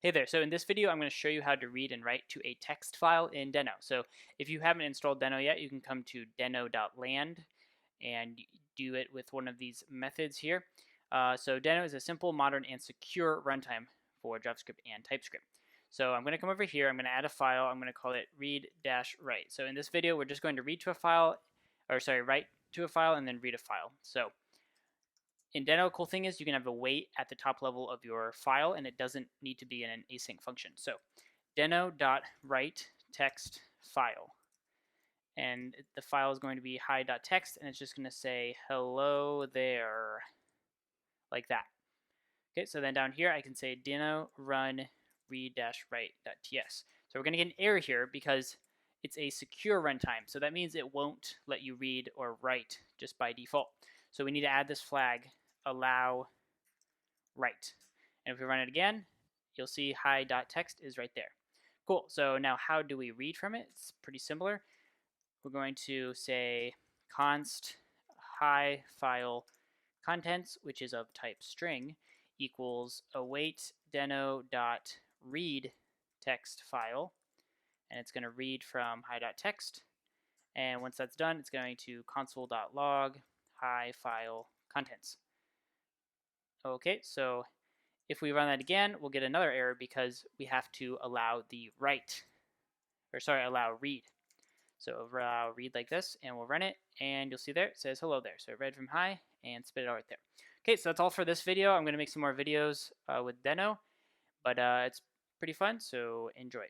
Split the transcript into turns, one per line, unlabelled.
Hey there, so in this video I'm going to show you how to read and write to a text file in Deno. So if you haven't installed Deno yet, you can come to deno.land and do it with one of these methods here. So Deno is a simple, modern, and secure runtime for JavaScript and TypeScript. So I'm going to come over here, I'm going to add a file, I'm going to call it read-write. So in this video we're just going to read to a file, write to a file and then read a file. So in Deno, cool thing is you can have a wait at the top level of your file, and it doesn't need to be in an async function. So deno.write text file, and the file is going to be hi.text, and it's just going to say hello there, like that. Okay, so then down here I can say deno run read-write.ts. So we're going to get an error here because it's a secure runtime, so that means it won't let you read or write just by default. So we need to add this flag allow write. And if we run it again, you'll see hi.text is right there. Cool, so now how do we read from it? It's pretty similar. We're going to say const hi file contents, which is of type string, equals await deno.read text file, and it's going to read from hi.text. And once that's done, it's going to console.log hi file contents. Okay, so if we run that again, we'll get another error because we have to allow the write, allow read. So allow read like this, and we'll run it, and you'll see there it says hello there. So it read from hi and spit it out right there. Okay, so that's all for this video. I'm going to make some more videos with Deno, but it's pretty fun, so enjoy.